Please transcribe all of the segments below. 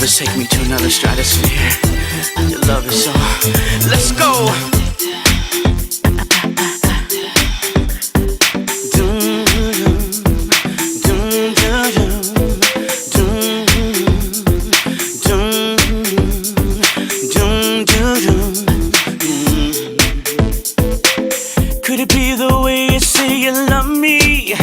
Let's take me to another stratosphere. Your love is so. Let's go. Could it be the way you say you love me?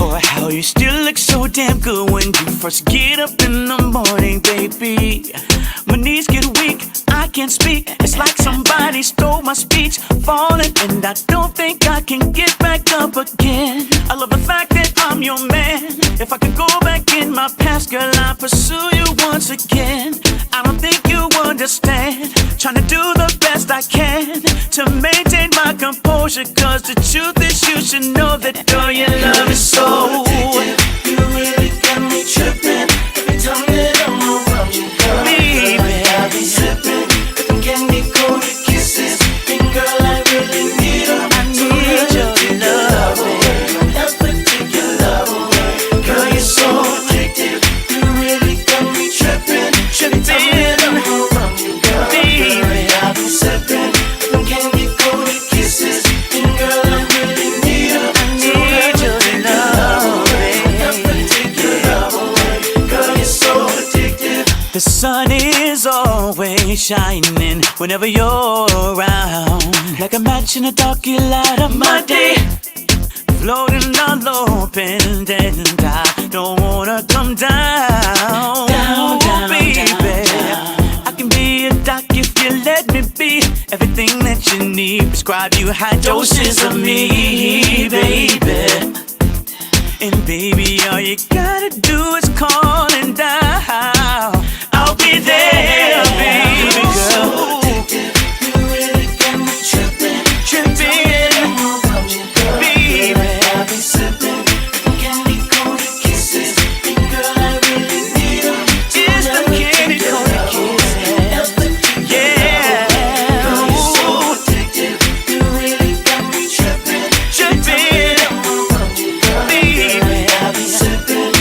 Or how you still look so damn good when you first get up in the morning, baby? My knees get weak, I can't speak. It's like somebody stole my speech. Falling and I don't think I can get back up again. I love the fact that I'm your man. If I could go back in my past, girl, I'd pursue you once again. I don't think you understand. Trying to do the best I can to maintain my composure, cause the truth is you should know that girl, your love is so addictive. You really got me tripping every time that I'm around you, girl. Baby, I be sipping them candy coated kisses, and girl, I really need them. I need your love, never take your love away. Girl, you're so addictive. You really got me tripping. Every time that I'm around you, girl. Baby, I be sipping them candy coated kisses, and girl, I really need them. I need your love, never take your love away. Girl, you're so addictive. The sun is always shining whenever you're around. Like a match in the dark, you light up my day. Floating all open and I don't wanna come down, baby. I can be a doc if you let me be everything that you need. Prescribe you high doses of me, baby. And baby, all you gotta do is call and dial. I'll be there, baby girl. You really got me tripping, baby. I've been sipping candy coated kisses, and girl, I really need them. It's the candy coated kisses, yeah. Girl, you're so addictive. You really got me tripping. Baby, I've been sipping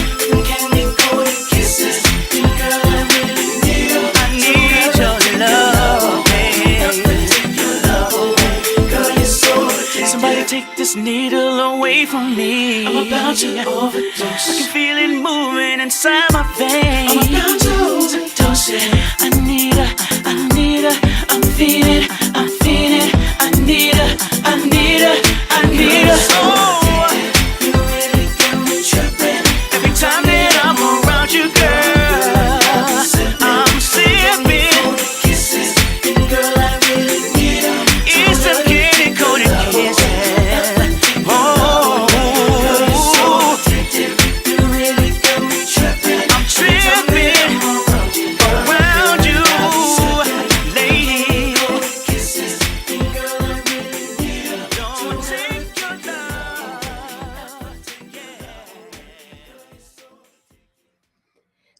candy coated kisses, and girl, I really need them. I need your love, baby. Take your love away. Girl, you're so addictive. Somebody take this needle away from me. I'm about to overdose. I can feel it moving inside my veins. I'm about to overdose it. I need her, I'm feeling, I need her, I need her. Oh, you really got me tripping. Every time that I'm around you, girl, I'm sipping kisses, and girl, I really need them. It's the candy coated kisses.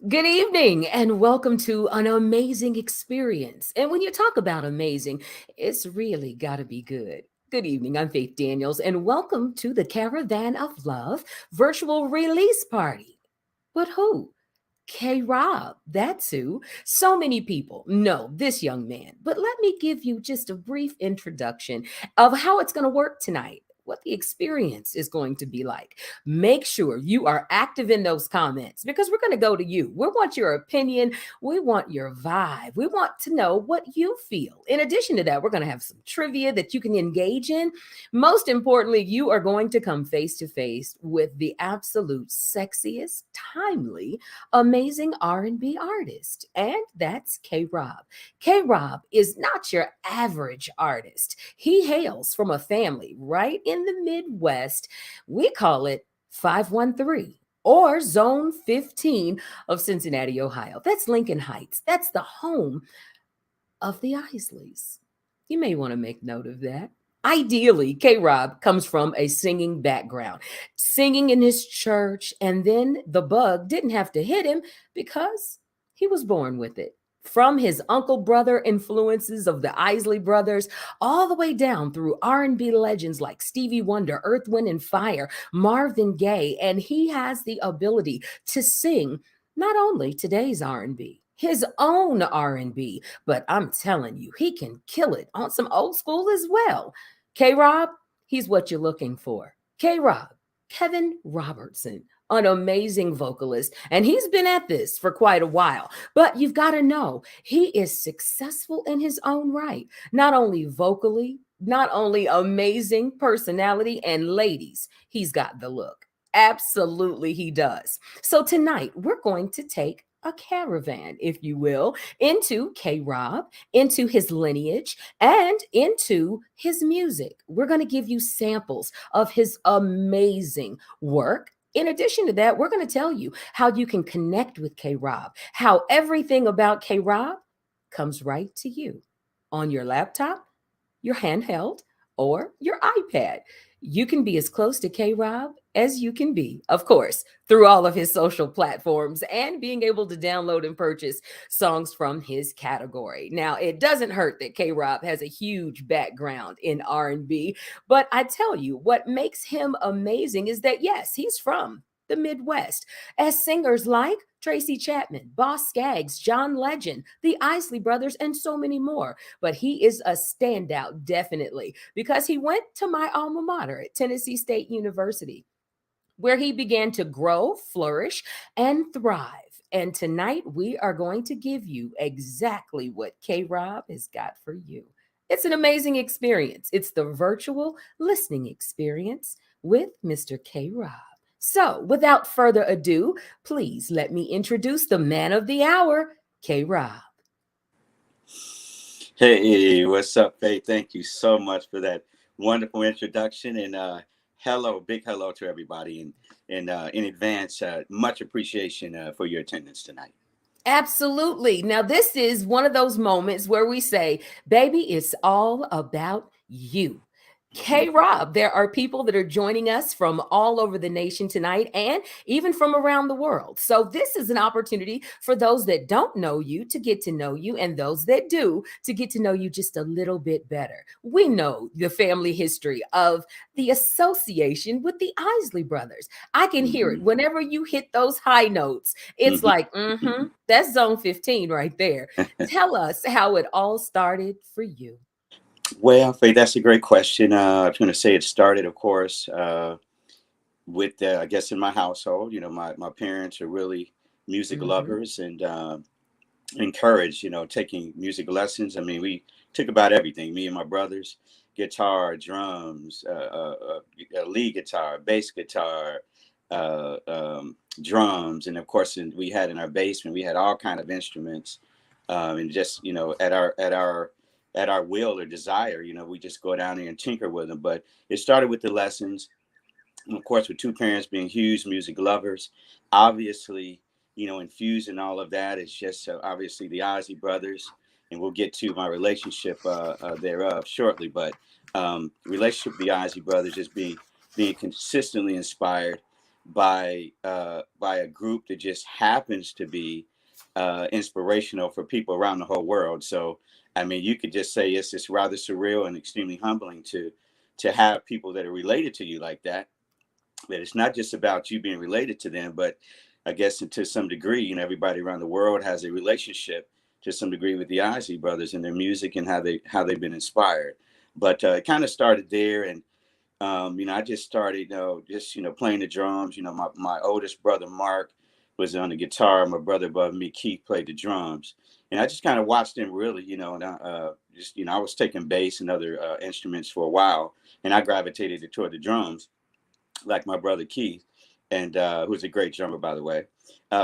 Good evening and welcome to an amazing experience. And when you talk about amazing, it's really got to be good. Good evening, I'm Faith Daniels, and welcome to the Caravan of Love virtual release party. But who? K-Rob, that's who. So many people know this young man, but let me give you just a brief introduction of how it's going to work tonight, what the experience is going to be like. Make sure you are active in those comments because we're going to go to you. We want your opinion. We want your vibe. We want to know what you feel. In addition to that, we're going to have some trivia that you can engage in. Most importantly, you are going to come face to face with the absolute sexiest, timely, amazing R&B artist. And that's K-Rob. K-Rob is not your average artist. He hails from a family right in the Midwest. We call it 513 or Zone 15 of Cincinnati, Ohio. That's Lincoln Heights. That's the home of the Isleys. You may want to make note of that. Ideally, K-Rob comes from a singing background, singing in his church, and then the bug didn't have to hit him because he was born with it. From his uncle brother influences of the Isley Brothers, all the way down through R&B legends like Stevie Wonder, Earth, Wind and Fire, Marvin Gaye, and he has the ability to sing not only today's R&B. his own R&B, but I'm telling you, he can kill it on some old school as well. K-Rob, he's what you're looking for. K-Rob, Kevin Robertson, an amazing vocalist, and he's been at this for quite a while. But you've got to know, he is successful in his own right, not only vocally, not only amazing personality, and ladies, he's got the look. Absolutely, he does. So tonight, we're going to take a caravan, if you will, into K Rob, into his lineage, and into his music. We're going to give you samples of his amazing work. In addition to that, we're going to tell you how you can connect with K Rob, how everything about K Rob comes right to you on your laptop, your handheld, or your iPad. You can be as close to K Rob as you can be, of course, through all of his social platforms and being able to download and purchase songs from his category. Now, it doesn't hurt that K Rob has a huge background in R&B, but I tell you, what makes him amazing is that, yes, he's from the Midwest, as singers like Tracy Chapman, Boss Skaggs, John Legend, the Isley Brothers, and so many more. But he is a standout, definitely, because he went to my alma mater at Tennessee State University, where he began to grow, flourish, and thrive. And tonight we are going to give you exactly what K Rob has got for you. It's an amazing experience. It's the virtual listening experience with Mr. K Rob. So, without further ado, please let me introduce the man of the hour, K Rob. Hey, what's up, Faith? Thank you so much for that wonderful introduction, and hello, big hello to everybody, and in advance, much appreciation for your attendance tonight. Absolutely. Now, this is one of those moments where we say, baby, it's all about you. K Rob, there are people that are joining us from all over the nation tonight and even from around the world. So, this is an opportunity for those that don't know you to get to know you, and those that do to get to know you just a little bit better. We know the family history of the association with the Isley brothers. I can hear it Mhm. whenever you hit those high notes. It's Mhm. like, that's zone 15 right there. Tell us how it all started for you. Well, Faith, that's a great question. I was going to say it started, of course, with I guess in my household. My parents are really music Hmm. lovers, and encouraged, taking music lessons. I mean, we took about everything. Me and my brothers, guitar, drums, lead guitar, bass guitar, drums, and of course, we had in our basement, we had all kind of instruments, and just at our will or desire, we just go down there and tinker with them. But it started with the lessons, and of course, with two parents being huge music lovers, obviously, infusing all of that is just obviously the Ozzy brothers, and we'll get to my relationship thereof shortly. But relationship with the Ozzy brothers is being consistently inspired by a group that just happens to be inspirational for people around the whole world. So, I mean, you could just say it's just rather surreal and extremely humbling to have people that are related to you like that, that it's not just about you being related to them, but I guess to some degree, everybody around the world has a relationship to some degree with the Isley brothers and their music and how they've been inspired. But it kind of started there, and I just started, just playing the drums. My oldest brother Mark was on the guitar. My brother above me, Keith, played the drums, and I just kind of watched them really, and just I was taking bass and other instruments for a while, and I gravitated toward the drums like my brother Keith, and who's a great drummer, by the way.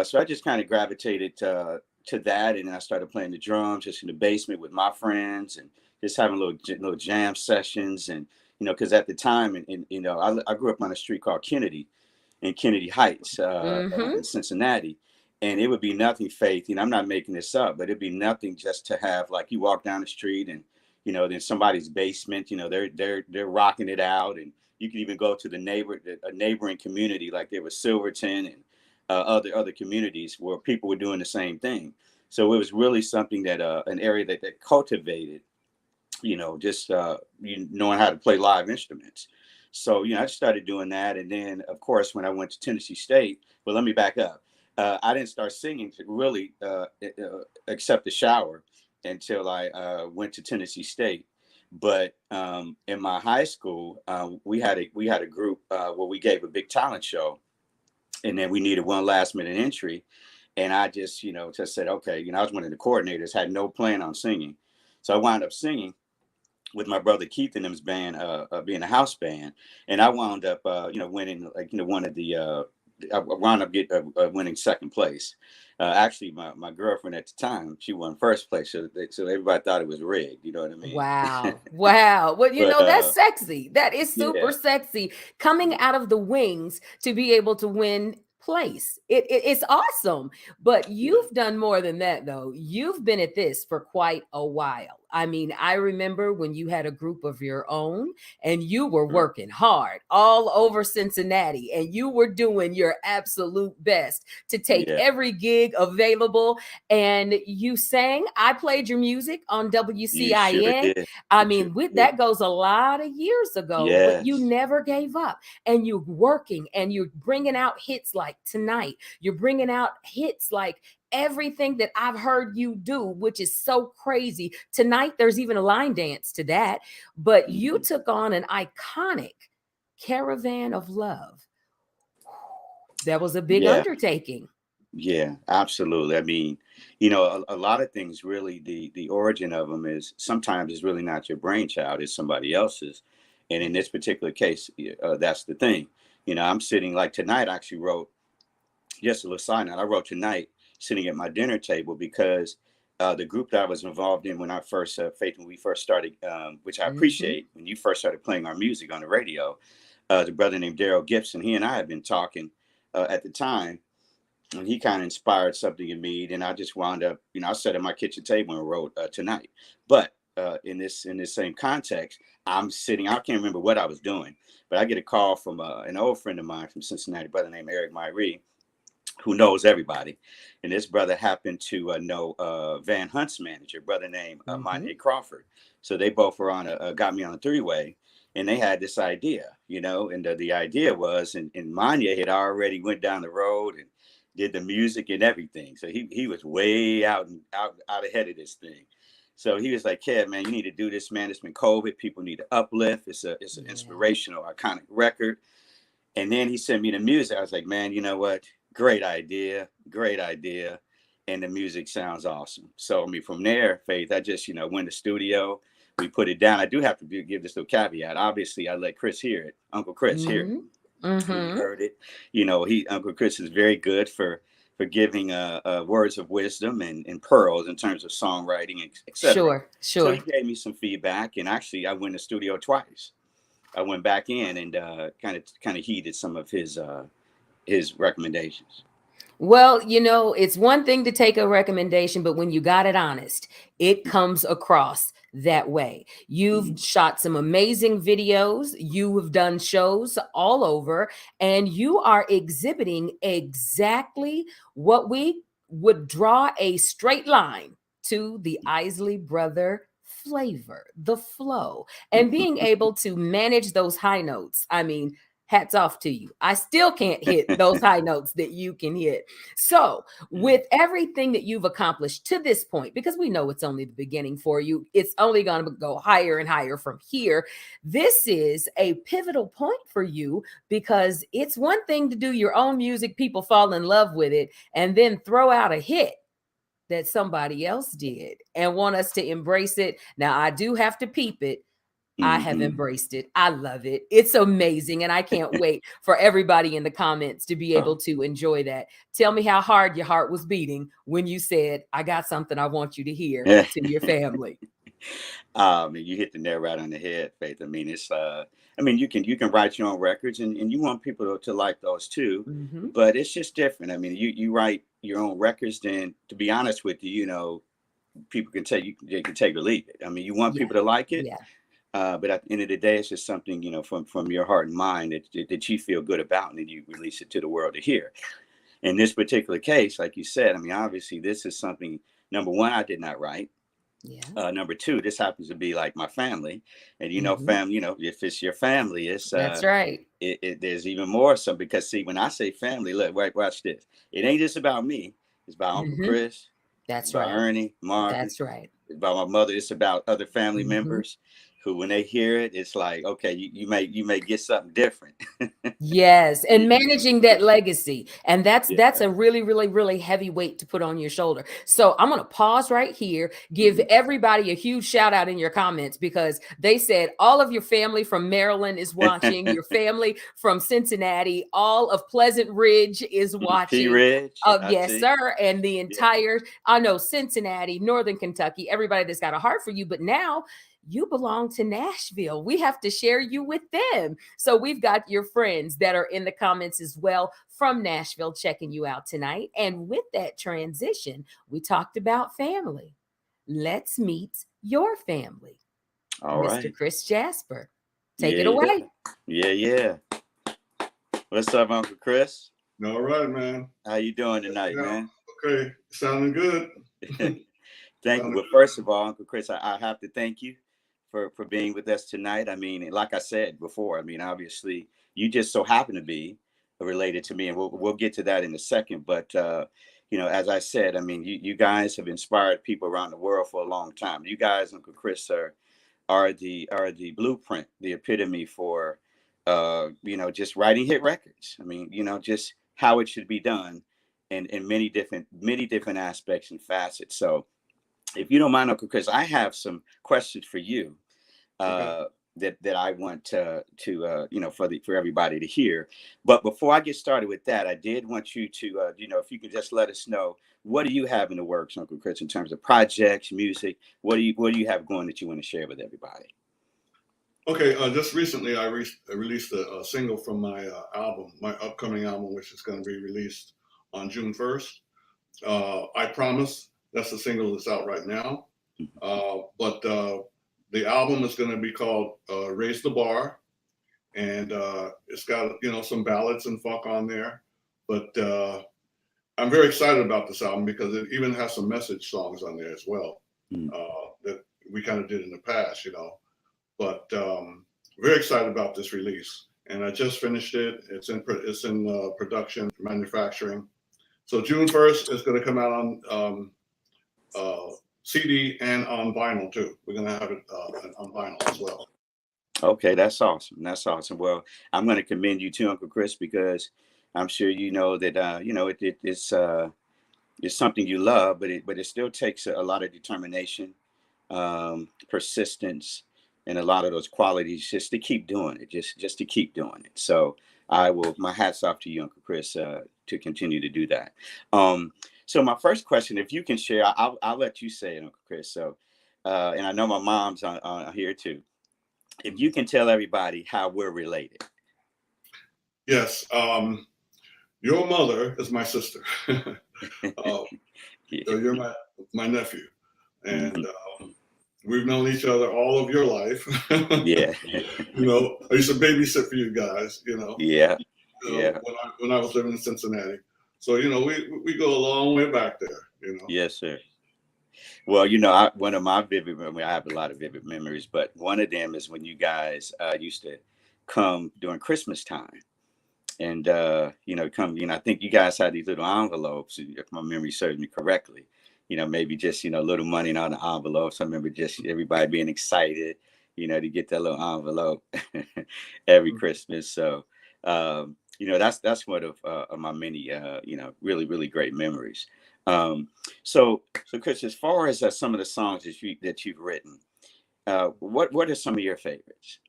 So I just kind of gravitated to that, and I started playing the drums just in the basement with my friends, and just having little jam sessions, and because at the time, and I grew up on a street called Kennedy, in Kennedy Heights, Hmm. in Cincinnati. And it would be nothing, Faith. I'm not making this up, but it'd be nothing just to have, like, you walk down the street and then somebody's basement, they're rocking it out, and you can even go to a neighboring community, like there was Silverton and other communities where people were doing the same thing. So it was really something that an area that cultivated just knowing how to play live instruments. So, I started doing that. And then, of course, when I went to Tennessee State, well, let me back up. I didn't start singing to really accept the shower until I went to Tennessee State. But in my high school, we had a group where we gave a big talent show, and then we needed one last minute entry, and I just just said, okay, I was one of the coordinators, had no plan on singing, so I wound up singing with my brother Keith and them's band, being a house band, and I wound up, winning, like, one of the, I wound up winning second place. Actually, my girlfriend at the time, she won first place, so everybody thought it was rigged. You know what I mean? Wow. Wow. Well, But that's sexy. That is super yeah, sexy. Coming out of the wings to be able to win place. It's awesome. But yeah, you've done more than that, though. You've been at this for quite a while. I mean, I remember when you had a group of your own and you were right, working hard all over Cincinnati and you were doing your absolute best to take yeah. every gig available, and you sang. I played your music on You sure WCIN. did. I You sure mean, did. that goes a lot of years ago, but you Yes. never gave up, and you're working and you're bringing out hits like Tonight. You're bringing out hits like everything that I've heard you do, which is so crazy. Tonight, there's even a line dance to that, but you Mhm. took on an iconic Caravan of Love. That was a big Yeah. undertaking. Yeah, absolutely. I mean, a lot of things really, the origin of them is sometimes it's really not your brainchild, it's somebody else's. And in this particular case, that's the thing. I'm sitting, like tonight, I actually wrote, just a little side note, I wrote Tonight sitting at my dinner table because the group that I was involved in when I first, Faith, when we first started, which I Mhm. appreciate, when you first started playing our music on the radio, the brother named Daryl Gibson, he and I had been talking at the time, and he kind of inspired something in me. And I just wound up, I sat at my kitchen table and wrote Tonight. But in this same context, I'm sitting. I can't remember what I was doing, but I get a call from an old friend of mine from Cincinnati, brother named Eric Myrie, who knows everybody. And this brother happened to know Van Hunt's manager, brother named Mhm. Monye Crawford. So they both were got me on a three-way, and they had this idea, and the idea was, and Monye had already went down the road and did the music and everything. So he was way out ahead of this thing. So he was like, "Yeah, man, you need to do this, man. It's been COVID. People need to uplift. It's an Yeah. inspirational, iconic record." And then he sent me the music. I was like, man, you know what? Great idea. Great idea. And the music sounds awesome. So, I mean, from there, Faith, I just, went to studio. We put it down. I do have to give this little caveat. Obviously, I let Chris hear it, Uncle Chris hear it. Mhm. And he Mhm. heard it. Uncle Chris is very good for giving words of wisdom and pearls in terms of songwriting, etc. Sure, So he sure. gave me some feedback. And actually, I went to studio twice. I went back in and kind of heeded some of his recommendations. Well, it's one thing to take a recommendation, but when you got it honest, it comes across that way. You've Mhm. shot some amazing videos, you have done shows all over, and you are exhibiting exactly what we would draw a straight line to the Isley brother flavor, the flow, and being able to manage those high notes. I mean, hats off to you. I still can't hit those high notes that you can hit. So, Yeah. with everything that you've accomplished to this point, because we know it's only the beginning for you, it's only going to go higher and higher from here. This is a pivotal point for you because it's one thing to do your own music, people fall in love with it, and then throw out a hit that somebody else did and want us to embrace it. Now, I do have to peep it. I have Hmm. embraced it. I love it. It's amazing. And I can't wait for everybody in the comments to be able Oh. to enjoy that. Tell me how hard your heart was beating when you said, I got something I want you to hear to your family. And you hit the nail right on the head, Faith. I mean, it's I mean, you can write your own records, and you want people to like those too, Hmm. but it's just different. I mean, you write your own records, then to be honest with you, people can take, they can take or leave it. I mean, you want Yeah. people to like it, Yeah. but at the end of the day, it's just something, from your heart and mind that you feel good about, and then you release it to the world to hear. In this particular case, like you said, I mean, obviously, this is something. Number one, I did not write. Yeah. Number two, this happens to be like my family, and Hmm. family. If it's your family, That's right. there's even more so because see, when I say family, look, right, watch this. It ain't just about me. It's about Uncle Hmm. Chris. It's That's about right. Ernie, Marvin. That's right. It's about my mother. It's about other family Hmm. members who, when they hear it, it's like, okay, you may get something different. Yes, Yeah, and managing that legacy. And yeah. that's a really, really, really heavy weight to put on your shoulder. So I'm going to pause right here, give Mhm. everybody a huge shout out in your comments because they said all of your family from Maryland is watching, your family from Cincinnati, all of Pleasant Ridge is P watching. Ridge, I Yes, see. sir. And the Yeah. entire, I know Cincinnati, Northern Kentucky, everybody that's got a heart for you. But now you belong to Nashville. We have to share you with them. So we've got your friends that are in the comments as well from Nashville checking you out tonight. And with that transition, we talked about family. Let's meet your family. All Mr. right. Chris Jasper, take Yeah, it yeah. away. Yeah, yeah. What's up, Uncle Chris? All right, man. How you doing tonight, Yeah. man? Okay. Sounding good. Thank you. Sounding Well, good. first of all, Uncle Chris, I have to thank you for being with us tonight. I mean, like I said before, I mean, obviously, you just so happen to be related to me, and we'll get to that in a second. But as I said, I mean, you guys have inspired people around the world for a long time. You guys, Uncle Chris, are the blueprint, the epitome for just writing hit records. I mean, just how it should be done in many different aspects and facets. So if you don't mind, Uncle Chris, I have some questions for you Okay. uh, that I want for everybody to hear. But before I get started with that, I did want you to if you could just let us know, what do you have in the works, Uncle Chris, in terms of projects, music? What do you have going that you want to share with everybody? Okay. Just recently, I released a single from my album, my upcoming album, which is going to be released on June 1st. I Promise. That's the single that's out right now. But the album is going to be called Raise the Bar. And it's got, some ballads and funk on there. But I'm very excited about this album because it even has some message songs on there as well Mm. that we kind of did in the past. But very excited about this release, and I just finished it. It's in production, manufacturing. So June 1st is going to come out on CD and on vinyl too. We're going to have it on vinyl as well. Okay, that's awesome. That's awesome. Well, I'm going to commend you too, Uncle Chris, because I'm sure you know that it's something you love, but it still takes a lot of determination, persistence, and a lot of those qualities just to keep doing it, just to keep doing it. So my hats off to you, Uncle Chris, to continue to do that. So my first question, if you can share, I'll let you say it, Uncle Chris. So, and I know my mom's on here too. If you can tell everybody how we're related. Yes, your mother is my sister. uh, Yeah. so you're my nephew, and Mhm. we've known each other all of your life. Yeah. I used to babysit for you guys. Yeah. Yeah. When I was living in Cincinnati. So we go a long way back there. Yes, sir. Well, one of my vivid memories, I have a lot of vivid memories, but one of them is when you guys used to come during Christmas time. And I think you guys had these little envelopes, if my memory serves me correctly. Maybe just a little money on the envelopes. I remember just everybody being excited, to get that little envelope every Christmas. So that's one of my many really really great memories. So Chris, as far as some of the songs that you've written, what are some of your favorites?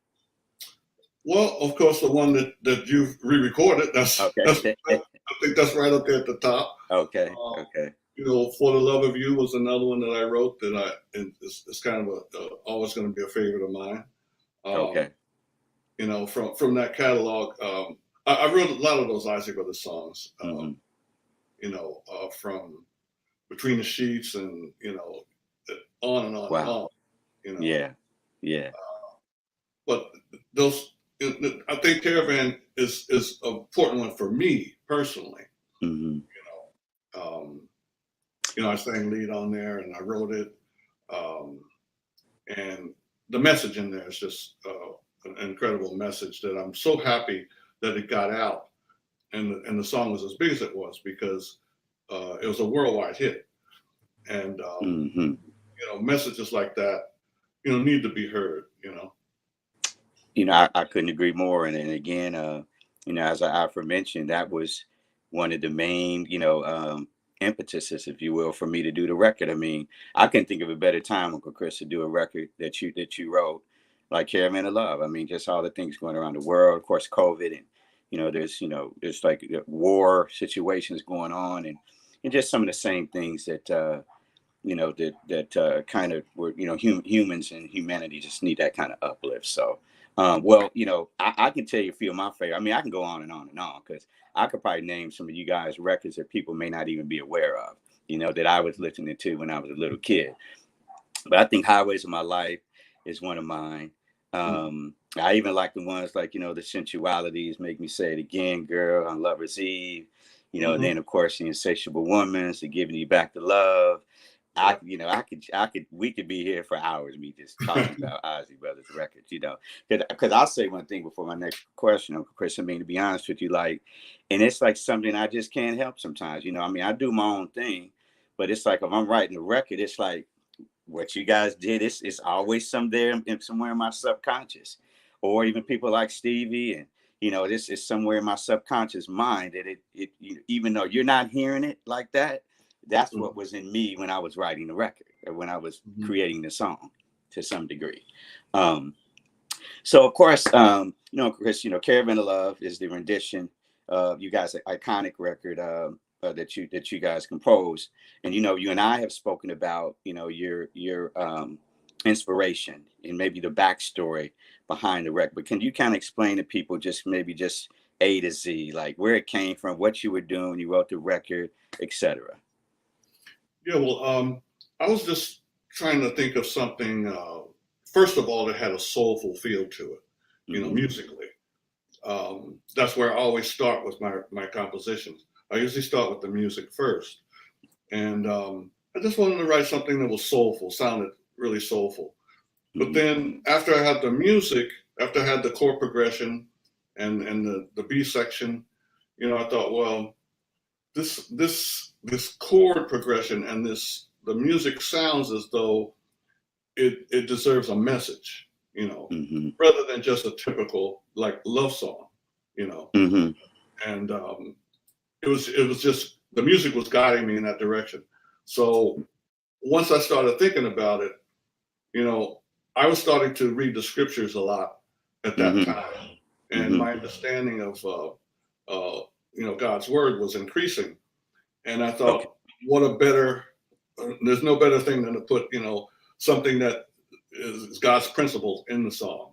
Well, of course, the one that you've re-recorded. Okay. I think that's right up there at the top. Okay. Um, Okay. For the Love of You was another one that I wrote and it's kind of always going to be a favorite of mine. Um, Okay. from that catalog, I wrote a lot of those Isaac Brothers songs. Hmm. From Between the Sheets and on and on and Wow. on. You know, Yeah. Yeah. but those I think Caravan is an important one for me personally. Hmm. Um, I sang lead on there and I wrote it. And the message in there is just an incredible message that I'm so happy that it got out, and the song was as big as it was because it was a worldwide hit. And Mm-hmm. messages like that, need to be heard. I couldn't agree more. And again, as I aforementioned, that was one of the main, impetuses, if you will, for me to do the record. I mean, I couldn't think of a better time, Uncle Chris, to do a record that you wrote, like Caravan of Love. I mean, just all the things going around the world, of course, COVID, and there's like war situations going on, and just some of the same things that kind of were, humans and humanity just need that kind of uplift. So, I can tell you a few of my favorite. I mean, I can go on and on and on because I could probably name some of you guys' records that people may not even be aware of, that I was listening to when I was a little kid. But I think Highways of My Life is one of mine. I even like the ones like, the Sensualities, Make Me Say It Again, Girl, on Lover's Eve, and then of course the Insatiable Woman, the Giving You Back the Love. We could be here for hours, me just talking about Ozzy Brothers records, because I'll say one thing before my next question, Uncle Chris. I mean, to be honest with you, and it's like something I just can't help sometimes, I mean, I do my own thing, but it's like if I'm writing a record, it's like what you guys did, it's always somewhere in my subconscious, or even people like Stevie, and this is somewhere in my subconscious mind that it even though you're not hearing it like that, that's what was in me when I was writing the record, or when I was creating the song to some degree. So of course, Chris, Caravan of Love is the rendition of you guys' iconic record that you guys composed. And, you and I have spoken about, your inspiration and maybe the backstory behind the record. But can you kind of explain to people just A to Z, like where it came from, what you were doing when you wrote the record, etc.? Yeah, well, I was just trying to think of something, first of all, that had a soulful feel to it, musically. That's where I always start with my compositions. I usually start with the music first. And I just wanted to write something that was soulful, sounded really soulful. But then after I had the music, after I had the chord progression and the B section, I thought, well, this chord progression and the music sounds as though it deserves a message, rather than just a typical like love song, And it was just the music was guiding me in that direction. So once I started thinking about it, I was starting to read the scriptures a lot at that time, and my understanding of God's word was increasing. And I thought, there's no better thing than to put, something that is God's principles in the song,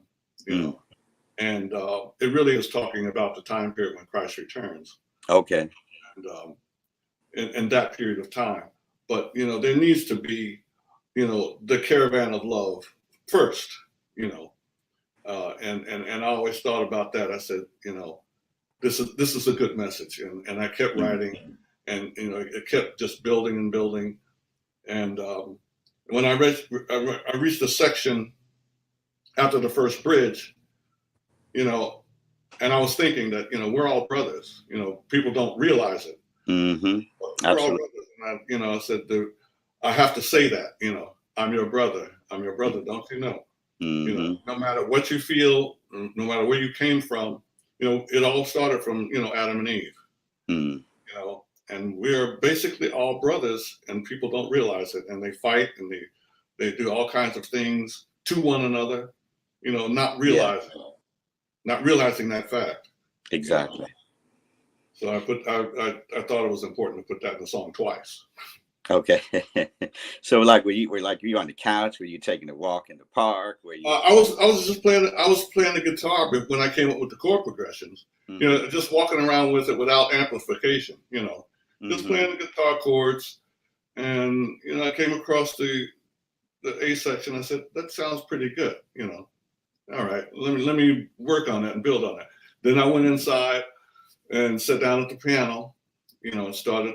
and it really is talking about the time period when Christ returns. Okay. And in that period of time. But, there needs to be, the caravan of love first, and I always thought about that. I said, this is a good message. And I kept writing, and, it kept just building and building. And when I reached the section after the first bridge, and I was thinking that, we're all brothers, people don't realize it. We're all brothers. And I said, I have to say that, I'm your brother. I'm your brother. Don't you know? No matter what you feel, no matter where you came from, it all started from, Adam and Eve, and we're basically all brothers, and people don't realize it. And they fight and they do all kinds of things to one another, not realizing that fact. Exactly. So I thought it was important to put that in the song twice. Okay. So were you on the couch? Were you taking a walk in the park? Were you? I was just playing. I was playing the guitar, but when I came up with the chord progressions, just walking around with it without amplification, just playing the guitar chords, and I came across the A section. I said, that sounds pretty good. All right, let me work on that and build on that. Then I went inside and sat down at the piano, and started,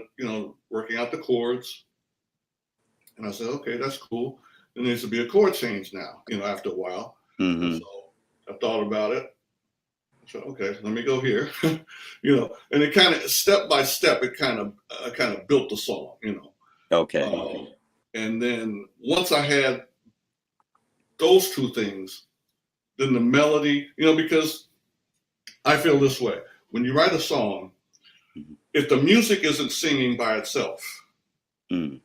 working out the chords. And I said, okay, that's cool. There needs to be a chord change now, after a while. And so I thought about it. I said, okay, let me go here, you know, and it kind of step by step, it kind of built the song, you know. Okay. And then once I had those two things, then the melody, you know, because I feel this way: when you write a song, Mhm. if the music isn't singing by itself, Mm.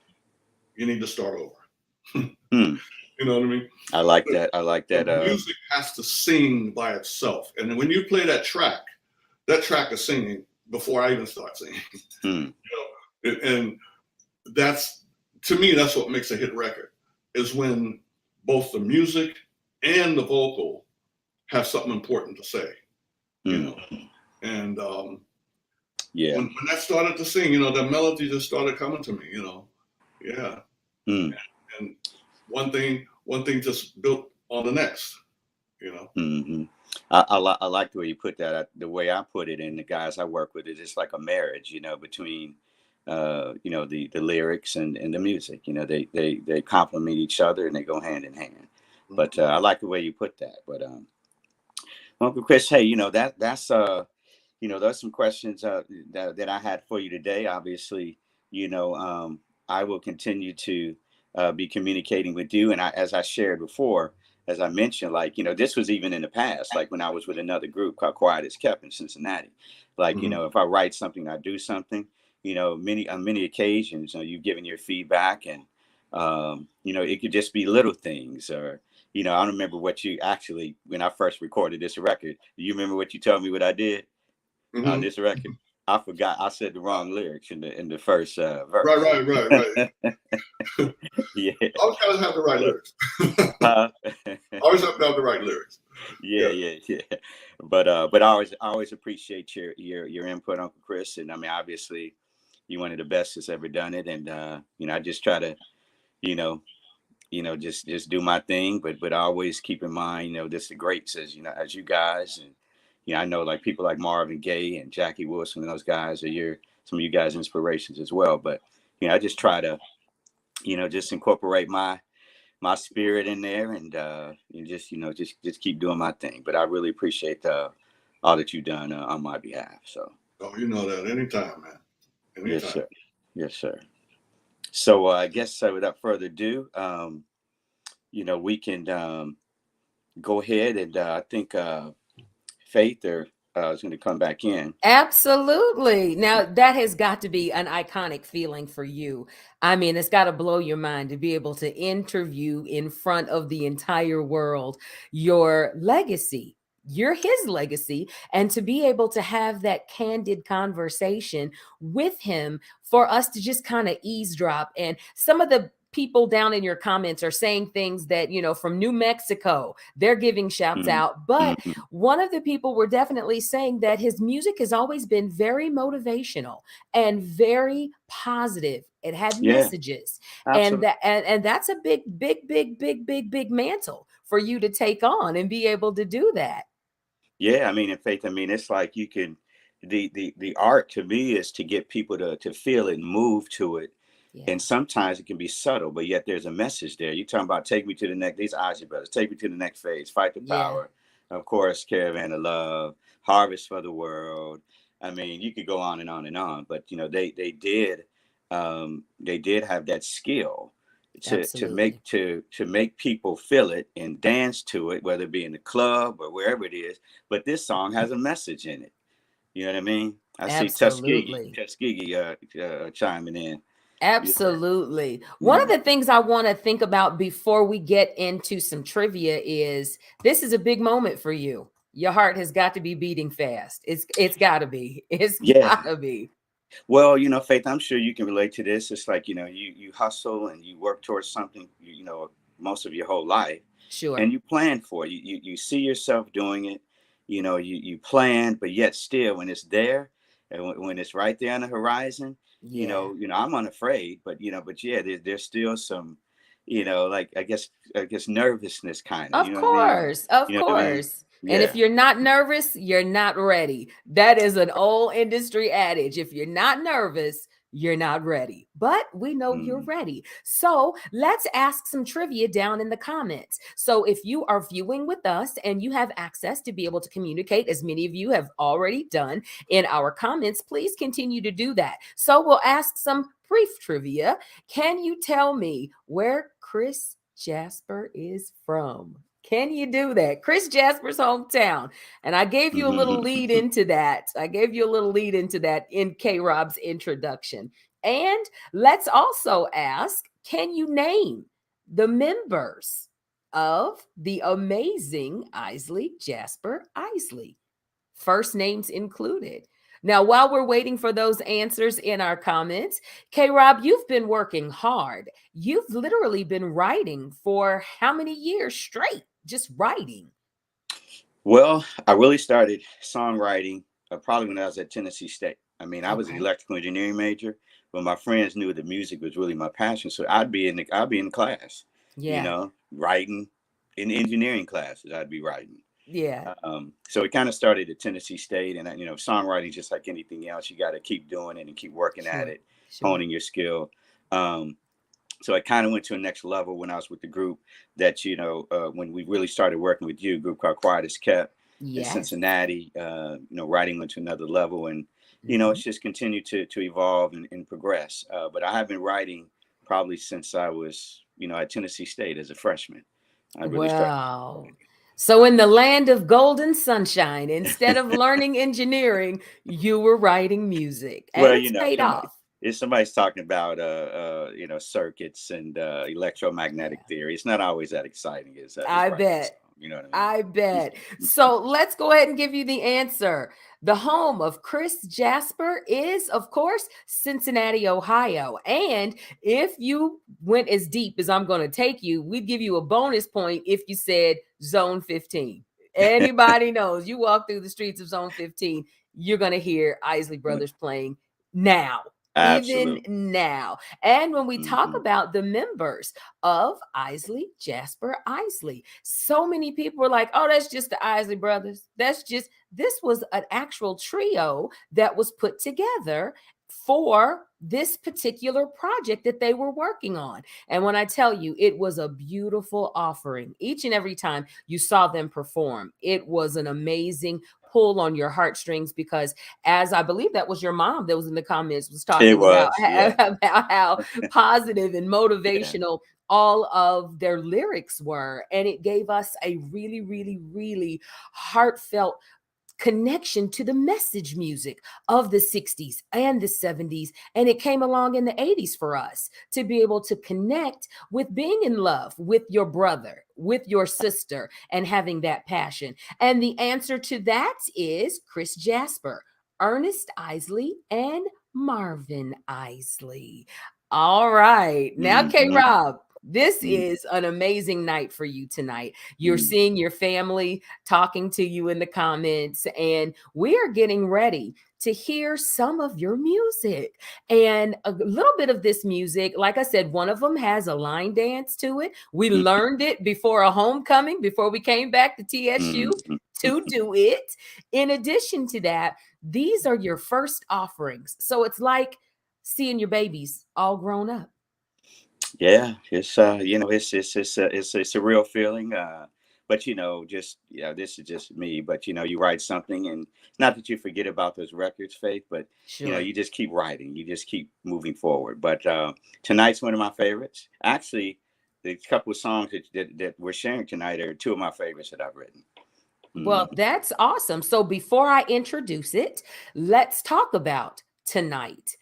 you need to start over. Mm. You know what I mean? I like that. I like The that. music has to sing by itself, and then when you play that track is singing before I even start singing. Mm. You know? And that's, to me, that's what makes a hit record, is when both the music and the vocal have something important to say. You Mm. know, and Yeah. when that started to sing, you know, the melody just started coming to me. You know, yeah, Mm. and one thing just built on the next. You know. Hmm. I like the way you put that. The way I put it, and the guys I work with, is it's like a marriage, you know, between, you know, the lyrics and the music. You know, they complement each other and they go hand in hand. But Mhm. I like the way you put that. But Uncle Chris, hey, you know that's you know, there's some questions that I had for you today. Obviously, you know, I will continue to be communicating with you. And as I shared before, as I mentioned, like, you know, this was even in the past, like when I was with another group called Quiet as Kept in Cincinnati. Like, you Mhm. know, if I write something, I do something, you know, on many occasions, you know, you've given your feedback, and, you know, it could just be little things, or, you know, I don't remember what you actually, when I first recorded this record, do you remember what you told me what I did on Mhm. this record? I forgot. I said the wrong lyrics in the first Right, verse. right, right, right. Yeah. Always gotta have the right So, lyrics. huh? Always have to have the right lyrics. Yeah, Yeah. yeah, yeah. But I always appreciate your input, Uncle Chris. And I mean, obviously, you're one of the best that's ever done it. And you know, I just try to, you know, just do my thing, but I always keep in mind, you know, this the greats, as you know, as you guys, and you know, I know like people like Marvin Gaye and Jackie Wilson and those guys are your some of you guys inspirations as well. But you know, I just try to, you know, just incorporate my spirit in there, and just, you know, just keep doing my thing. But I really appreciate all that you've done on my behalf. So Oh, you know that anytime, man. yes, Anytime. sir, yes, sir. So I guess without further ado, you know, we can go ahead, and I think Faith is going to come back in. Absolutely. Now, that has got to be an iconic feeling for you. I mean, it's got to blow your mind to be able to interview in front of the entire world your legacy. You're his legacy, and to be able to have that candid conversation with him for us to just kind of eavesdrop. And some of the people down in your comments are saying things that, you know, from New Mexico, they're giving shouts Mm, out. But mhm. one of the people were definitely saying that his music has always been very motivational and very positive. It had Yeah, messages. And absolutely. and that's a big mantle for you to take on and be able to do that. Yeah, I mean, in Faith, I mean, it's like you can, the art to me is to get people to feel it, move to it. Yeah. And sometimes it can be subtle, but yet there's a message there. You're talking about take me to the next, these Ozzy brothers, take me to the next phase, fight the Yeah. power. Of course, Caravan of Love, Harvest for the World. I mean, you could go on and on and on, but you know, they did have that skill Absolutely. to make people feel it and dance to it, whether it be in the club or wherever it is. But this song has a message in it. You know what I mean? I see Absolutely. Tuskegee chiming in. Yeah, Absolutely. One of yeah, the things I want to think about before we get into some trivia is this is a big moment for you. Your heart has got to be beating fast. It's got to be. It's yeah. got to be. Well, you know, Faith, I'm sure you can relate to this. It's like, you know, you hustle and you work towards something, you know, most of your whole life, Sure. and you plan for it. You see yourself doing it. You know, you plan, but yet still, when it's there, and when it's right there on the horizon, Yeah. I'm unafraid. But but yeah, there's still some, like I guess nervousness, kind of. You Of know what I mean? course. Of You know what I mean? course. And if Yeah. you're not nervous, you're not ready. That is an old industry adage. If you're not nervous, you're not ready, but we know you're Mm. ready. So let's ask some trivia down in the comments. So if you are viewing with us and you have access to be able to communicate, as many of you have already done in our comments, please continue to do that. So we'll ask some brief trivia. Can you tell me where Chris Jasper is from? Can you do that? Chris Jasper's hometown. And I gave you a little lead into that. I gave you a little lead into that in K Rob's introduction. And let's also ask, can you name the members of the amazing Isley Jasper Isley? First names included. Now, while we're waiting for those answers in our comments, K Rob, you've been working hard. You've literally been writing for how many years straight? Just writing. Well, I really started songwriting probably when I was at Tennessee State. I mean, I was an Okay. electrical engineering major, but my friends knew that music was really my passion. So I'd be in class, Yeah. writing in engineering classes. I'd be writing. Yeah. So it kind of started at Tennessee State, and songwriting, just like anything else, you got to keep doing it and keep working at Sure. it, Sure. honing your skill. Um, so I kind of went to a next level when I was with the group that, when we really started working with you, a group called Quiet as Kept in Yes. Cincinnati. Writing went to another level, and Mhm. it's just continued to evolve and progress. But I have been writing probably since I was, at Tennessee State as a freshman. I really started. Wow. So, in the land of golden sunshine, instead of learning engineering, you were writing music, and Well, it's paid somebody off. if somebody's talking about circuits and electromagnetic Yeah. theory, it's not always that exciting as I writing a bet. song. You know what I mean? I bet. So let's go ahead and give you the answer. The home of Chris Jasper is, of course, Cincinnati, Ohio. And if you went as deep as I'm going to take you, we'd give you a bonus point if you said Zone 15. Anybody knows you walk through the streets of Zone 15, you're going to hear Isley Brothers playing now. Even Absolutely. now. And when we talk Hmm. about the members of Isley Jasper Isley, so many people were like, oh, that's just the Isley Brothers. This was an actual trio that was put together for this particular project that they were working on. And when I tell you, it was a beautiful offering. Each and every time you saw them perform, it was an amazing pull on your heartstrings because, as I believe that was your mom that was in the comments, was It talking about, was, yeah, about how positive and yeah. motivational all of their lyrics were. And it gave us a really, really, really heartfelt connection to the message music of the 60s and the 70s. And it came along in the 80s for us to be able to connect with being in love with your brother, with your sister, and having that passion. And the answer to that is Chris Jasper, Ernest Isley, and Marvin Isley. All right. Now, K Hmm. Rob, this is an amazing night for you tonight. You're Hmm. seeing your family talking to you in the comments, and we are getting ready to hear some of your music. And a little bit of this music, like I said, one of them has a line dance to it. We learned it before a homecoming, before we came back to TSU Hmm. to do it. In addition to that, these are your first offerings. So it's like seeing your babies all grown up. Yeah, it's a real feeling. But just this is just me. But you write something, and not that you forget about those records, Faith, but Sure. you just keep writing. You just keep moving forward. But tonight's one of my favorites. Actually, the couple of songs that we're sharing tonight are two of my favorites that I've written. Well, Hmm. that's awesome. So before I introduce it, let's talk about tonight.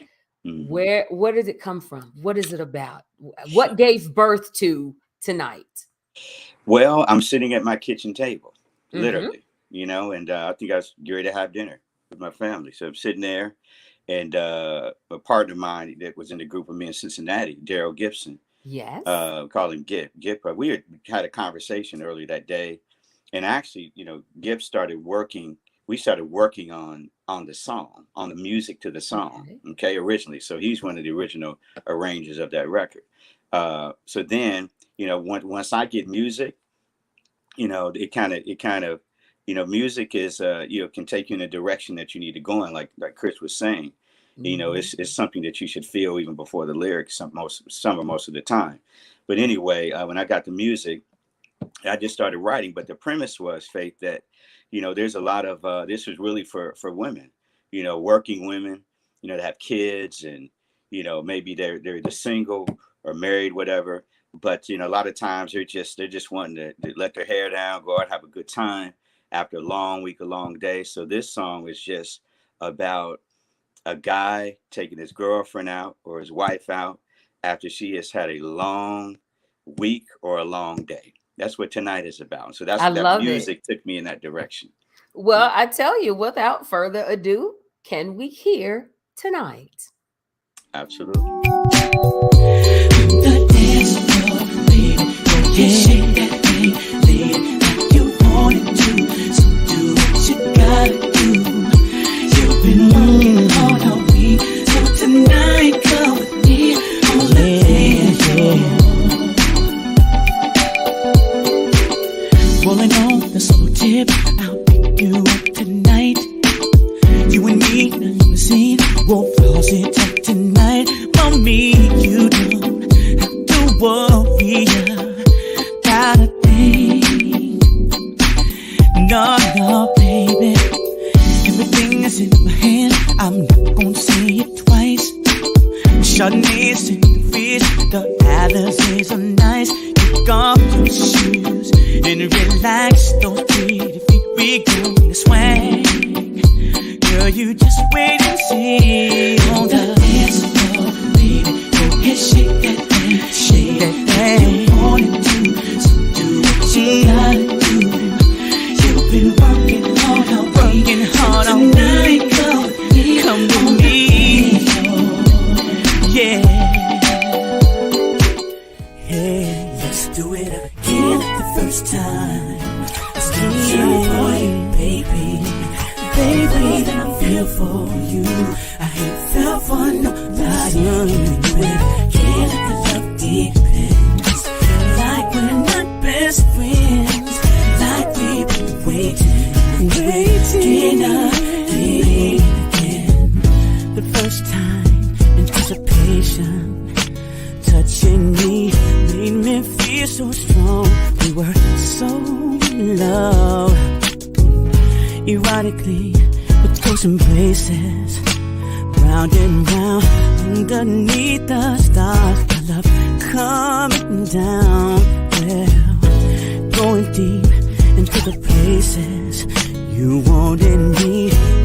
Hmm. Where did it come from? What is it about? What gave birth to tonight? Well, I'm sitting at my kitchen table, Mm-hmm. literally, and I think I was getting ready to have dinner with my family. So I'm sitting there, and a partner of mine that was in the group with me in Cincinnati, Daryl Gibson, Yes. call him Gip. Gip, we had a conversation earlier that day, and actually, Gip started working. We started working on the song, on the music to the song. Okay. Okay, originally. So he's one of the original arrangers of that record. So then, once I get music, music is can take you in a direction that you need to go in, like Chris was saying. You know, Mhm. it's something that you should feel even before the lyrics, some or most of the time. But anyway, when I got the music, I just started writing. But the premise was, Faith, that, you know, there's a lot of this was really for women, you know, working women, you know, that have kids, and, you know, maybe they're either single or married, whatever. But, you know, a lot of times they're just wanting to let their hair down, go out, have a good time after a long week, a long day. So this song is just about a guy taking his girlfriend out or his wife out after she has had a long week or a long day. That's what tonight is about. So I that love it. music took me in that direction. Well, Yeah, I tell you, without further ado, can we hear tonight? absolutely. The dance floor, baby. You shake that thing, lady, like you wanted to. So do what you gotta do. You've been working hard all week, so tonight come with me on the dance floor. Rolling on the solo tip, I'll pick you up tonight. You and me in a limousine, we'll floss it up tonight. For me, you don't have to worry about a thing. No, no, baby, everything is in my hand. I'm not gonna say it twice. Chardonnay's in the fridge, the Alizés are nice. Kick off your shoes and relax those pretty feet. We gonna swing. Girl, you just wait and see. On the dance floor, baby, go ahead, shake that thing, shake that thing. You wanted to, so do what you gotta do. You've been working hard all week, working hard all night. Come with me, yeah. Hey, let's do it again the first time. Let's do it for you, baby. Baby, that I feel for you. I ain't felt for nobody. Do it again if the love depends. Like we're not best friends. Like we've been waiting again. The first time, anticipation, touching me made me feel so strong. We were so in love. Erotically, with close embraces, round and round, underneath the stars, our love coming down, well, going deep into the places you wanted me,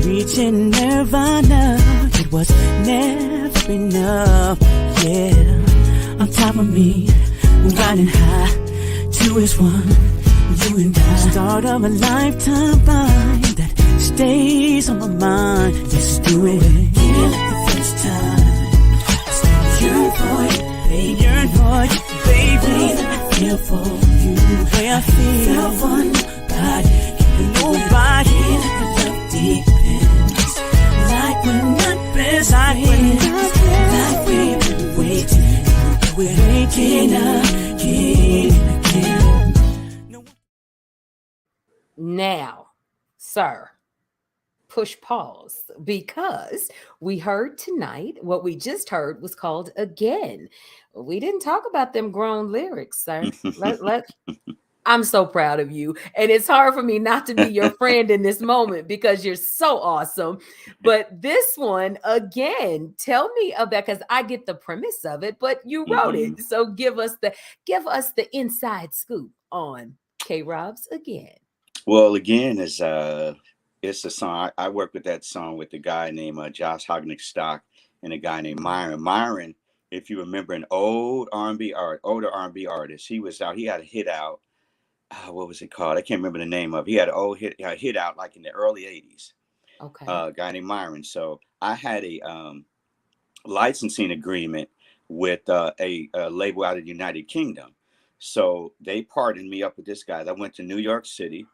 reaching nirvana. It was never enough, yeah. On top of me, riding high, two is one. You and I, start of a lifetime bind that stays on my mind. Let's do it again the first time. I yearn for you, baby. Yearn for you, baby. I feel for you, the way I feel for nobody. Nobody. The love depends. Like we're not best friends. Like we've been waiting. We're waiting again. Now, sir, push pause, because we heard tonight what we just heard was called Again. We didn't talk about them grown lyrics, sir. I'm so proud of you. And it's hard for me not to be your friend in this moment because you're so awesome. But this one, again, tell me about, because I get the premise of it, but you wrote it. So give us the inside scoop on K Rob's Again. Well, again, it's a song. I worked with that song with a guy named Josh Hognick Stock and a guy named Myron. Myron, if you remember, an older R&B artist. He was out. He had a hit out. What was it called? I can't remember the name of it. He had an old hit out like in the early 80s. Okay. A guy named Myron. So I had a licensing agreement with a label out of the United Kingdom. So they partnered me up with this guy. I went to New York City,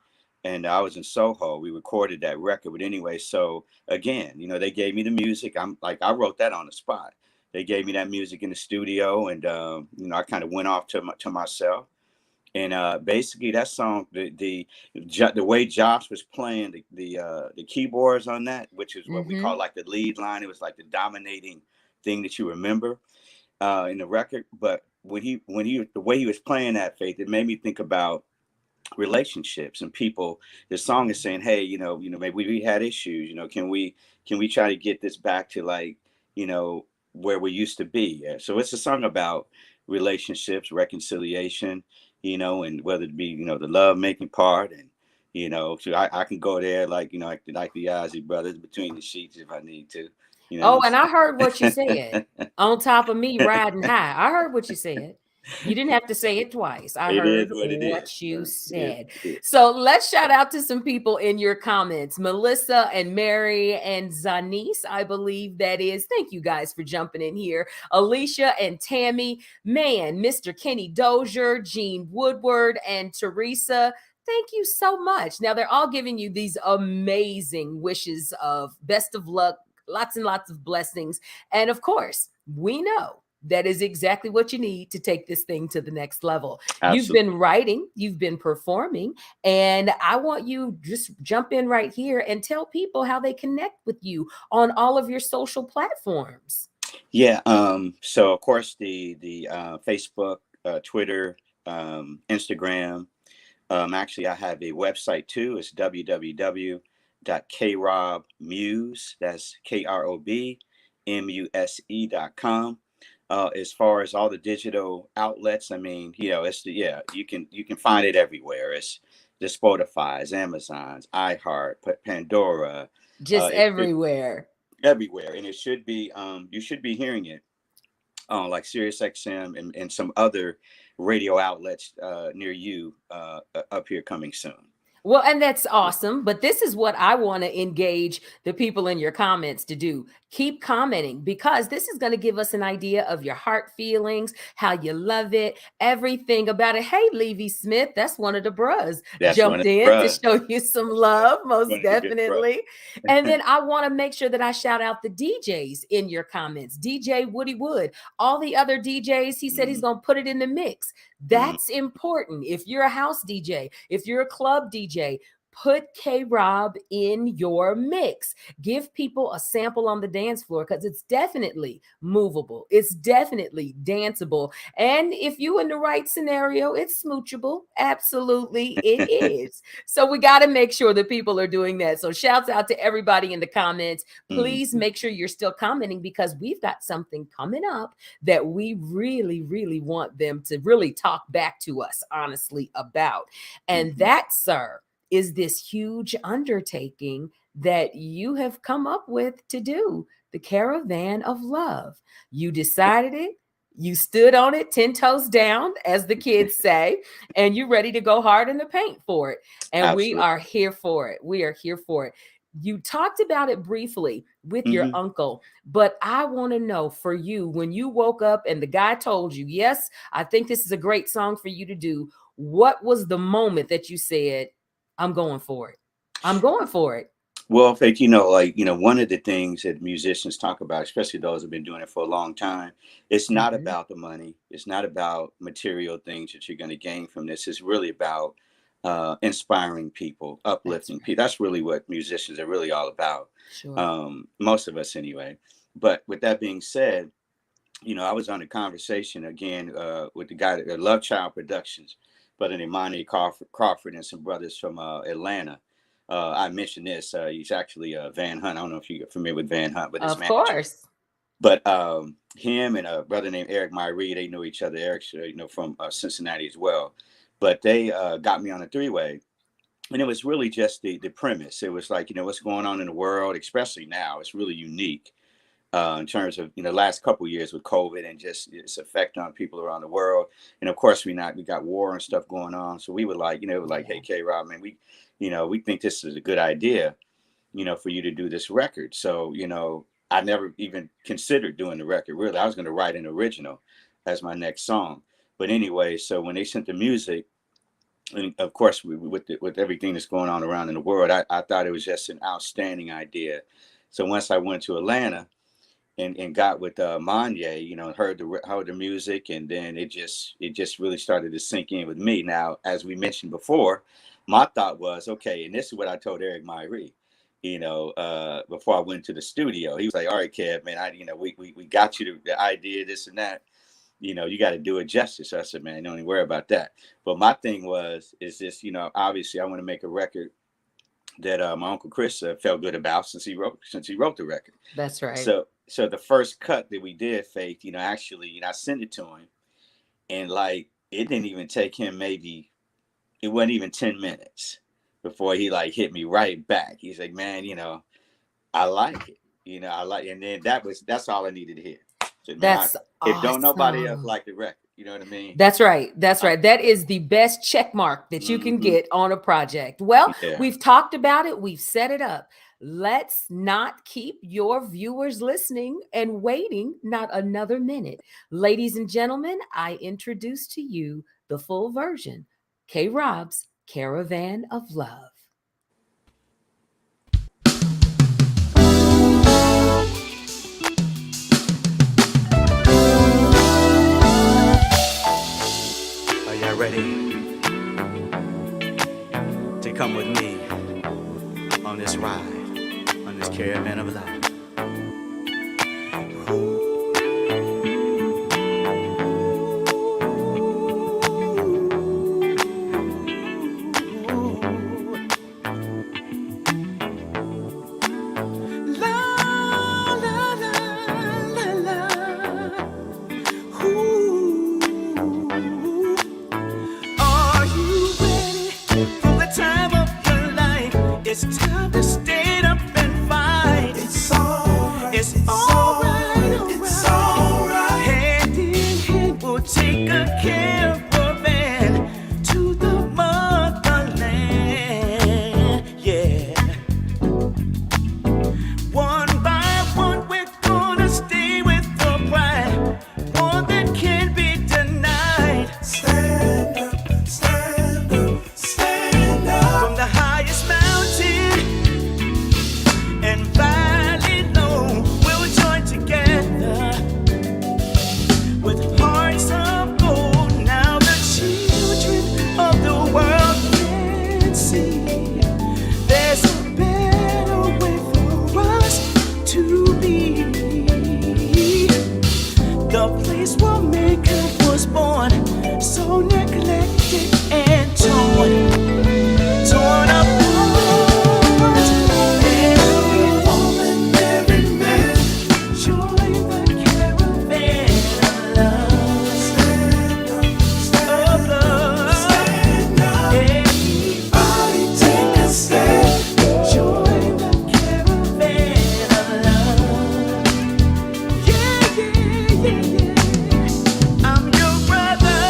and I was in Soho. We recorded that record. But anyway, so again, you know, they gave me the music. I wrote that on the spot. They gave me that music in the studio, and you know, I kind of went off to myself. And basically that song, the way Josh was playing the keyboards on that, which is what we Mm-hmm. call like the lead line. It was like the dominating thing that you remember in the record. But when he the way he was playing that, Faith, it made me think about relationships and people. The song is saying, hey, maybe we had issues, can we try to get this back to, like, where we used to be. So it's a song about relationships, reconciliation, and whether it be, the love making part. And so I can go there, like, like the Ozzy brothers, between the sheets if I need to, Oh, what and I heard what you I'm said. saying? On top of me riding high. I heard what you said. You didn't have to say it twice. I It is heard what it is. what you It said. is. So let's shout out to some people in your comments. Melissa and Mary and Zanice, I believe that is. Thank you guys for jumping in here. Alicia and Tammy, man, Mr. Kenny Dozier, Jean Woodward, and Teresa. Thank you so much. Now, they're all giving you these amazing wishes of best of luck, lots and lots of blessings. And of course, we know that is exactly what you need to take this thing to the next level. You've Absolutely. been writing, you've been performing, and I want you just jump in right here and tell people how they connect with you on all of your social platforms. Yeah. So of course the Facebook, Twitter, Instagram. Actually, I have a website too. It's www.krobmuse. That's KROBMUSE.com. As far as all the digital outlets, I mean, you can find it everywhere. It's the Spotify's, Amazon's, iHeart, Pandora. Just It should everywhere. everywhere, and it should be. You should be hearing it on like Sirius XM and some other radio outlets near you up here coming soon. Well, and that's awesome. But this is what I want to engage the people in your comments to do. Keep commenting, because this is going to give us an idea of your heart feelings, how you love it, everything about it. Hey, Levy Smith, that's one of the bros, That's one jumped of the in to bruh. show you some love, most One of the good bruh. definitely. And then I want to make sure that I shout out the DJs in your comments. DJ Woody Wood, all the other DJs, he said he's going to put it in the mix. Mhm. That's important. If you're a house DJ, if you're a club DJ, put K Rob in your mix. Give people a sample on the dance floor, because it's definitely movable. It's definitely danceable. And if you in the right scenario, it's smoochable. Absolutely, it is. So we got to make sure that people are doing that. So shouts out to everybody in the comments. Please Mhm. make sure you're still commenting, because we've got something coming up that we really, really want them to really talk back to us honestly about. And Mhm. that, sir, is this huge undertaking that you have come up with to do, the Caravan of Love. You decided it. You stood on it 10 toes down, as the kids say, and you're ready to go hard in the paint for it. And we Absolutely. are here for it. We are here for it. You talked about it briefly with your Hmm. uncle, but I want to know, for you, when you woke up and the guy told you, yes, I think this is a great song for you to do, what was the moment that you said, I'm going for it? I'm going for it. Well, Faith, like, one of the things that musicians talk about, especially those who've been doing it for a long time, it's not Mhm. about the money. It's not about material things that you're going to gain from this. It's really about inspiring people, That's uplifting right. people. That's really what musicians are really all about. Sure. Most of us, anyway. But with that being said, I was on a conversation again with the guy at Love Child Productions, brother named Monty Crawford and some brothers from Atlanta. I mentioned this. He's actually Van Hunt. I don't know if you're familiar with Van Hunt, but his Of manager. course. But him and a brother named Eric Myrie, they knew each other. Eric's from Cincinnati as well. But they got me on a three-way, and it was really just the premise. It was like, what's going on in the world, especially now. It's really unique in terms of last couple of years with COVID and just its effect on people around the world. And of course, we got war and stuff going on. So we were like, hey, Yeah. K Rob, man, we think this is a good idea, for you to do this record. So I never even considered doing the record. Really, I was going to write an original as my next song. But anyway, so when they sent the music, and of course, with everything that's going on around in the world, I thought it was just an outstanding idea. So once I went to Atlanta, and got with Manye, heard the music, and then it just really started to sink in with me. Now, as we mentioned before, my thought was, okay, and this is what I told Eric Myrie, before I went to the studio. He was like, all right, Kev, man, we got you the idea, this and that. You got to do it justice. So I said, man, don't even worry about that. But my thing is this, obviously I want to make a record that my Uncle Chris felt good about since he wrote the record. That's right. So the first cut that we did, Faith, actually, I sent it to him, and like it didn't even take him it wasn't even 10 minutes before he like hit me right back. He's like, man, I like it. I like, and then that's all I needed to hear. So, man, That's if don't nobody else awesome. like the record, you know what I mean? That's right. That's right. That is the best check mark that you can get on a project. Well, Yeah. we've talked about it. We've set it up. Let's not keep your viewers listening and waiting not another minute. Ladies and gentlemen, I introduce to you the full version, K-Rob's Caravan of Love. Are y'all ready to come with me on this ride, on this caravan of love? It's time to stand up and fight. It's alright. It's alright. It's alright. Hand in hand, we'll take a caravan to the motherland. Yeah. One by one, we're gonna stay with the pride, one that can't be denied. Stand up, stand up, stand up. From the highest mountain and valley low, we'll join together with hearts of gold. Now the children of the world can see there's a better way for us to be. The place where Maker was born, so neglected and torn apart. Every woman, every man, join the caravan of love. Stand up, stand up, stand up. Everybody take a stand. Join the caravan of love. Yeah, yeah, yeah, yeah. I'm your brother.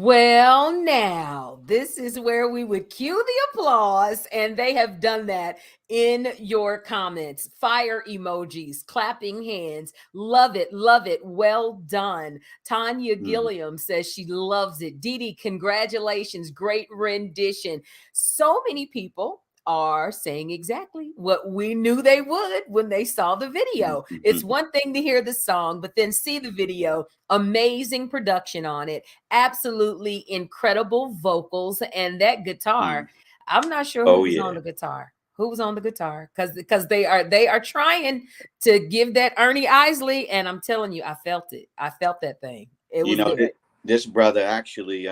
Well, now, this is where we would cue the applause, and they have done that in your comments. Fire emojis, clapping hands. Love it, love it. Well done. Tanya Mhm. Gilliam says she loves it. Dee Dee, congratulations. Great rendition. So many people are saying exactly what we knew they would when they saw the video. It's Mhm. one thing to hear the song, but then see the video. Amazing production on it, absolutely incredible vocals, and that guitar. Mhm. I'm not sure who Oh was on yeah. the guitar. Who was on the guitar? Because they are trying to give that Ernie Isley, and I'm telling you, I felt it. I felt that thing. It You was know, good. this brother actually,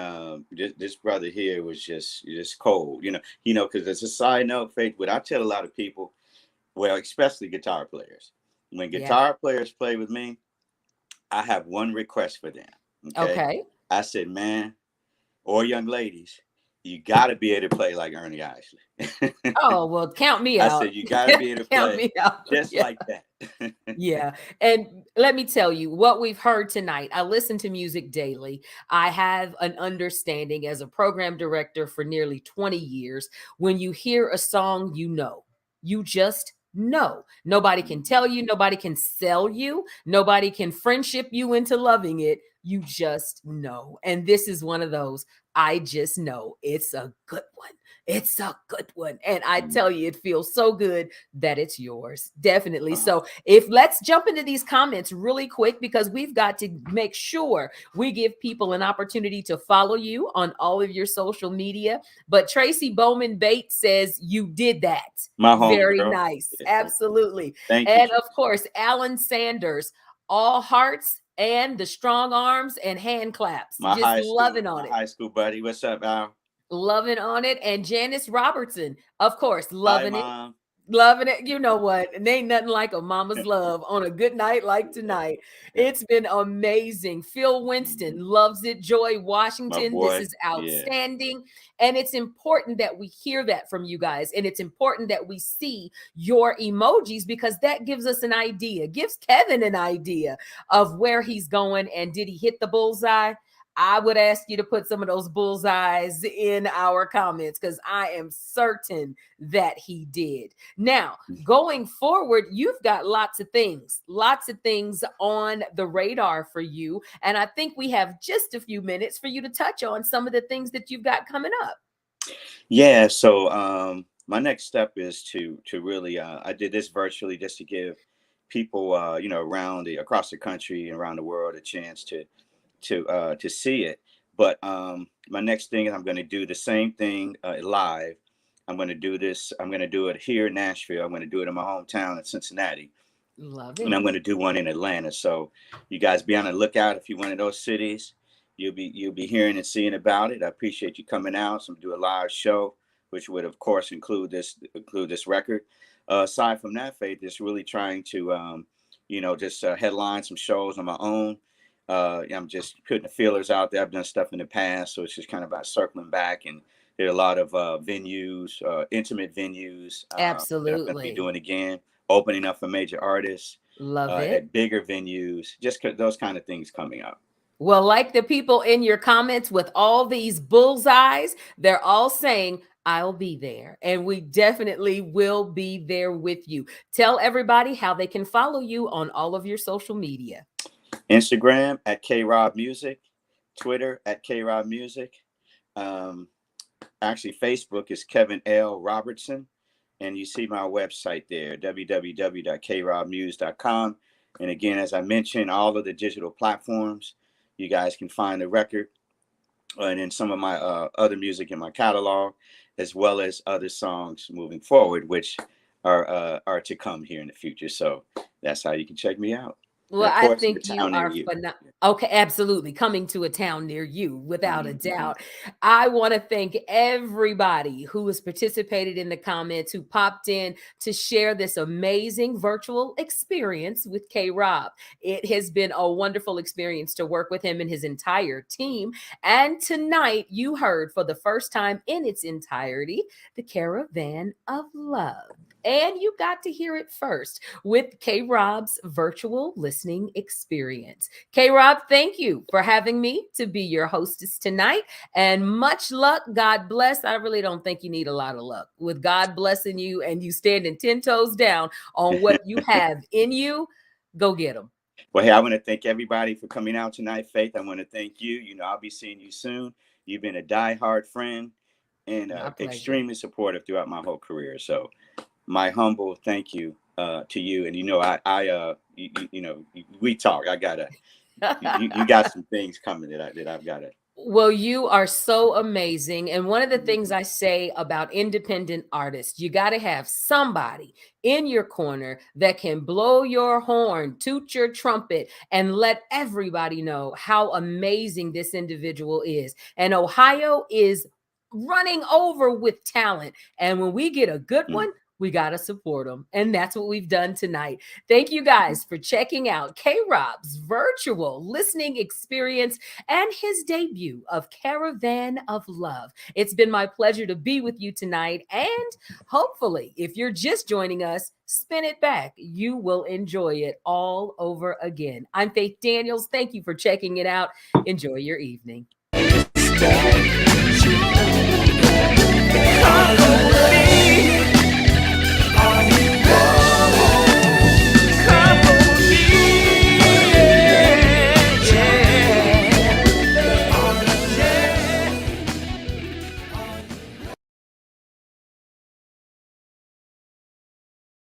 this brother here was just cold. Because as a side note, Faith, what I tell a lot of people, well, especially guitar players, when Yeah. guitar players play with me, I have one request for them. Okay, Okay. I said, man, or young ladies, you got to be able to play like Ernie Isley. Oh well, count me I out. said, you got to be able to Count play me out. just Yeah. like that. Yeah. And let me tell you what we've heard tonight. I listen to music daily. I have an understanding as a program director for nearly 20 years. When you hear a song, you know, you just know. Nobody can tell you, nobody can sell you, nobody can friendship you into loving it. You just know. And this is one of those. I just know it's a good one. It's a good one. And I tell you, it feels so good that it's yours. Definitely. Uh, So if let's jump into these comments really quick because we've got to make sure we give people an opportunity to follow you on all of your social media. But Tracy Bowman Bates says you did that. my Very homegirl. nice. Yeah, Absolutely. thank you, And of Tracy. course, Alan Sanders, all hearts and the strong arms and hand claps. Just loving on My it. high school buddy. What's up, Al? Loving on it. And Janice Robertson, of course, Hi, loving it. mom. Loving it. You know what? And ain't nothing like a mama's love on a good night like tonight. Yeah. It's been amazing. Phil Winston Mhm. loves it. Joy My Washington, this boy. is Yeah. outstanding. And it's important that we hear that from you guys. And it's important that we see your emojis because that gives us an idea, gives Kevin an idea of where he's going. And did he hit the bullseye? I would ask you to put some of those bullseyes in our comments because I am certain that he did. Now, going forward, you've got lots of things on the radar for you. And I think we have just a few minutes for you to touch on some of the things that you've got coming up. Yeah. So my next step is to really I did this virtually just to give people around the across the country and around the world a chance to see it. But my next thing is I'm going to do the same thing live. I'm going to do this. I'm going to do it here in Nashville. I'm going to do it in my hometown in Cincinnati, Love and it. I'm going to do one in Atlanta. So you guys be on the lookout if you're one of those cities. You'll be hearing and seeing about it. I appreciate you coming out. So I'm do a live show, which would of course include this record. Aside from that, Faith is really trying to just headline some shows on my own. I'm just putting the feelers out there. I've done stuff in the past, so it's just kind of about circling back. And there are a lot of venues, intimate venues that I'm going to be Absolutely. doing again, opening up for major artists Love it. at bigger venues, just those kind of things coming up. Well, like the people in your comments with all these bullseyes, they're all saying, I'll be there. And we definitely will be there with you. Tell everybody how they can follow you on all of your social media. Instagram at KRob Music, Twitter at KRob Music. Um, Actually, Facebook is Kevin L. Robertson. And you see my website there, www.krobmuse.com. And again, as I mentioned, all of the digital platforms, you guys can find the record and then some of my other music in my catalog, as well as other songs moving forward, which are to come here in the future. So that's how you can check me out. And Well, of I course, in the think you town near are you. okay, absolutely. Coming to a town near you, without a Mm-hmm. doubt. I want to thank everybody who has participated in the comments, who popped in to share this amazing virtual experience with K Rob. It has been a wonderful experience to work with him and his entire team. And tonight, you heard for the first time in its entirety the Caravan of Love. And you got to hear it first with K Rob's virtual listening experience. K Rob, thank you for having me to be your hostess tonight. And much luck. God bless. I really don't think you need a lot of luck. With God blessing you and you standing 10 toes down on what you have in you, go get them. Well, hey, I want to thank everybody for coming out tonight, Faith. I want to thank you. You know, I'll be seeing you soon. You've been a diehard friend and My pleasure. extremely supportive throughout my whole career. So my humble thank you to you. And, you know, you know, we talk. You got some things coming that I've got to. Well, you are so amazing. And one of the things I say about independent artists, you got to have somebody in your corner that can blow your horn, toot your trumpet, and let everybody know how amazing this individual is. And Ohio is running over with talent. And when we get a good one, we got to support them. And that's what we've done tonight. Thank you guys for checking out K-Rob's virtual listening experience and his debut of Caravan of Love. It's been my pleasure to be with you tonight. And hopefully, if you're just joining us, spin it back. You will enjoy it all over again. I'm Faith Daniels. Thank you for checking it out. Enjoy your evening.